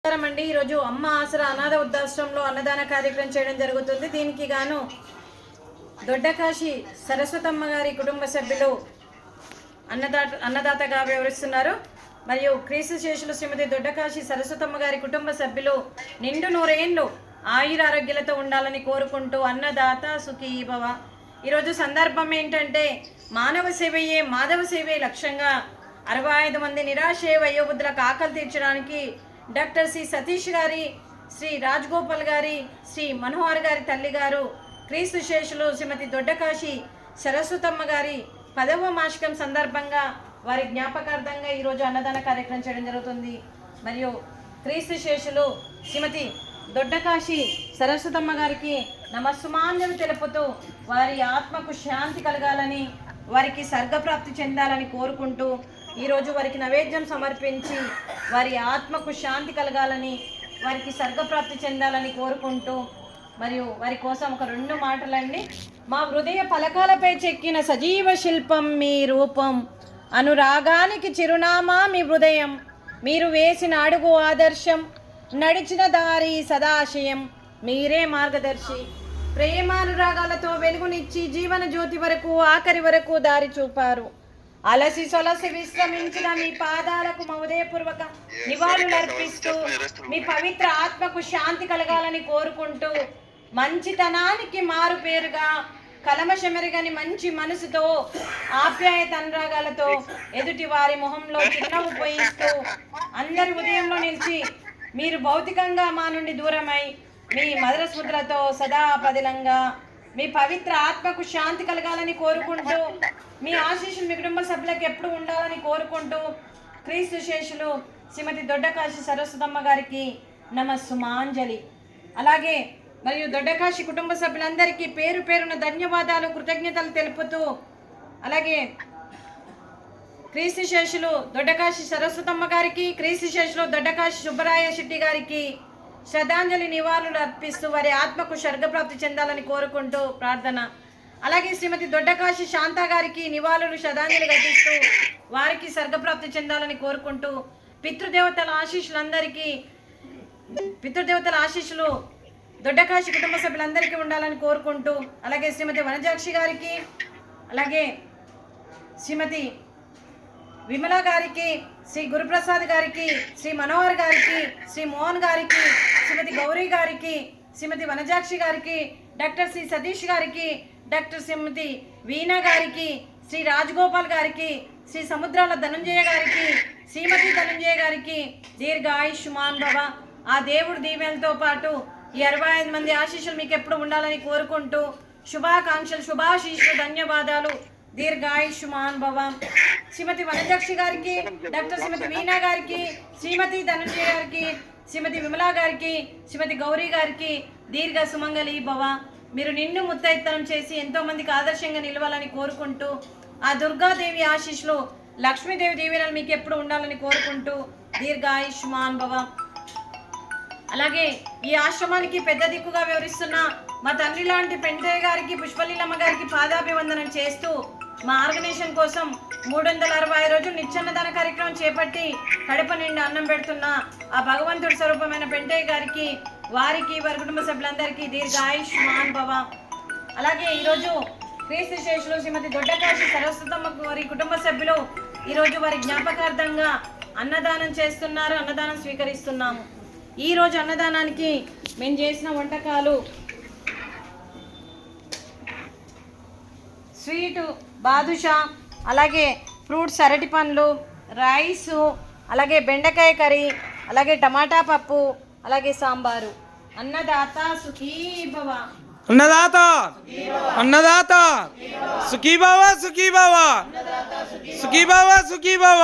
అండి ఈరోజు అమ్మ ఆసరా అనాథ వృద్ధాశ్రమంలో అన్నదాన కార్యక్రమం చేయడం జరుగుతుంది. దీనికి గాను దొడ్డకాశి సరస్వతమ్మ గారి కుటుంబ సభ్యులు అన్నదాతగా వ్యవహరిస్తున్నారు. మరియు క్రీస్తు శేషులు శ్రీమతి దొడ్డకాశి సరస్వతమ్మ గారి కుటుంబ సభ్యులు నిండు నూరేండ్లు ఆయుర ఆరోగ్యాలతో ఉండాలని కోరుకుంటూ అన్నదాత సుఖీ భవ. ఈరోజు సందర్భం ఏంటంటే మానవ సేవయే మాధవ సేవే లక్ష్యంగా 65 మంది నిరాశయ వయోవృద్ధులకు ఆకలి తీర్చడానికి డాక్టర్ సి సతీష్ గారి, శ్రీ రాజగోపాల్ గారి, శ్రీ మనోహర్ గారి తల్లి గారు క్రీస్తు శేషులు శ్రీమతి దొడ్డకాశి సరస్వతమ్మ గారి 10వ వార్షికం సందర్భంగా వారి జ్ఞాపకార్థంగా ఈరోజు అన్నదాన కార్యక్రమం చేయడం జరుగుతుంది. మరియు క్రీస్తు శేషులు శ్రీమతి దొడ్డకాశి సరస్వతమ్మ గారికి నమస్సుమాంజలు తెలుపుతూ వారి ఆత్మకు శాంతి కలగాలని, వారికి స్వర్గప్రాప్తి చెందాలని కోరుకుంటూ ఈరోజు వారికి నైవేద్యం సమర్పించి వారి ఆత్మకు శాంతి కలగాలని, వారికి స్వర్గప్రాప్తి చెందాలని కోరుకుంటూ మరియు వారి కోసం ఒక 2 మాటలండి. మా హృదయ పలకాలపై చెక్కిన సజీవ శిల్పం మీ రూపం, అనురాగానికి చిరునామా మీ హృదయం, మీరు వేసిన అడుగు ఆదర్శం, నడిచిన దారి సదాశయం, మీరే మార్గదర్శి, ప్రేమానురాగాలతో వెలుగునిచ్చి జీవన జ్యోతి వరకు ఆఖరి వరకు దారి చూపారు. అలసి సొలసి విశ్రమించిన మీ పాదాలకు మా ఉదయపూర్వక నివాళులు అర్పిస్తూ మీ పవిత్ర ఆత్మకు శాంతి కలగాలని కోరుకుంటూ మంచితనానికి మారు పేరుగా కలమషమెరగని మంచి మనసుతో ఆప్యాయత అనురాగాలతో ఎదుటి వారి మొహంలో చిరునవ్వు పోయిస్తూ అందరి ఉదయంలో నిలిచి మీరు భౌతికంగా మా నుండి దూరమై మీ మధుర స్మృతులతో సదా పదిలంగా మీ పవిత్ర ఆత్మకు శాంతి కలగాలని కోరుకుంటూ మీ ఆశీస్సులు మీ కుటుంబ సభ్యులకు ఎప్పుడు ఉండాలని కోరుకుంటూ క్రీస్తు శేషులు శ్రీమతి దొడ్డకాశి సరస్వతమ్మ గారికి నమస్సుమాంజలి. అలాగే మరియు దొడ్డకాశి కుటుంబ సభ్యులందరికీ పేరు పేరున ధన్యవాదాలు, కృతజ్ఞతలు తెలుపుతూ అలాగే క్రీస్తు శేషులు దొడ్డకాశి సరస్వతమ్మ గారికి, క్రీస్తు శేషులు దొడ్డకాశి సుబ్బరాయ శెట్టి గారికి శ్రద్ధాంజలి నివాళులు అర్పిస్తూ వారి ఆత్మకు స్వర్గప్రాప్తి చెందాలని కోరుకుంటూ ప్రార్థన. అలాగే శ్రీమతి దొడ్డకాశి శాంత గారికి నివాళులు శ్రద్ధాంజలి ఘటిస్తూ వారికి స్వర్గప్రాప్తి చెందాలని కోరుకుంటూ పితృదేవతల ఆశీస్సులు దొడ్డకాశి కుటుంబ సభ్యులందరికీ ఉండాలని కోరుకుంటూ అలాగే శ్రీమతి వనజాక్షి గారికి, అలాగే శ్రీమతి విమల గారికి, శ్రీ గురుప్రసాద్ గారికి, శ్రీ మనోహర్ గారికి, శ్రీ మోహన్ గారికి, శ్రీమతి గౌరీ గారికి, శ్రీమతి వనజాక్షి గారికి, డాక్టర్ సి సతీష్ గారికి, డాక్టర్ శ్రీమతి వీణా గారికి, శ్రీ రాజగోపాల్ గారికి, శ్రీ సముద్రాల ధనంజయ గారికి, శ్రీమతి ధనంజయ గారికి దీర్ఘాయుష్మాన్ భవ. ఆ దేవుడి దీవెనలతో పాటు ఈ 65 మంది ఆశీస్సులు మీకు ఎప్పుడు ఉండాలని కోరుకుంటూ శుభాకాంక్షలు, శుభాశీస్సులు, ధన్యవాదాలు, దీర్ఘాయుష్మాన్ భవ. శ్రీమతి వనజాక్షి గారికి, డాక్టర్ శ్రీమతి వీణా గారికి, శ్రీమతి ధనంజయ గారికి, శ్రీమతి విమలా గారికి, శ్రీమతి గౌరీ గారికి దీర్ఘ సుమంగళి భవ. మీరు నిన్ను ముత్తైత్తనం చేసి ఎంతో మందికి ఆదర్శంగా నిలవాలని కోరుకుంటూ ఆ దుర్గాదేవి ఆశీస్సులు, లక్ష్మీదేవి దీవెనలు మీకు ఎప్పుడు ఉండాలని కోరుకుంటూ దీర్ఘాయుష్మాన్ భవ. అలాగే ఈ ఆశ్రమానికి పెద్ద దిక్కుగా వ్యవహరిస్తున్న మా తండ్రి లాంటి పెంటయ్య గారికి, పుష్పలీలమ్మ గారికి పాదాభివందనం చేస్తూ మా ఆర్గనైజేషన్ కోసం 360 రోజులు నిత్యాన్నదాన కార్యక్రమం చేపట్టి కడప నిండా అన్నం పెడుతున్న ఆ భగవంతుడి స్వరూపమైన పెంటయ్య గారికి, వారికి, వారి కుటుంబ సభ్యులందరికీ దీర్ఘాయుష్మాన్ భవ. అలాగే ఈరోజు క్రీస్తు శేషులు శ్రీమతి దొడ్డకాశి సరస్వతమ్మ వారి కుటుంబ సభ్యులు ఈరోజు వారి జ్ఞాపకార్థంగా అన్నదానం చేస్తున్నారు, అన్నదానం స్వీకరిస్తున్నాము. ఈరోజు అన్నదానానికి మేము చేసిన వంటకాలు స్వీటు బాదుషా, అలాగే ఫ్రూట్స్ అరటి పండ్లు, రైసు, అలాగే బెండకాయ కర్రీ, అలాగే టమాటా పప్పు, అలాగే సాంబారు. అన్నదాత సుఖీ భవ. అన్నదాత అన్నదాత సుఖీ భవ, సుఖీ భవ, సుఖీ భవ, సుఖీ భవ.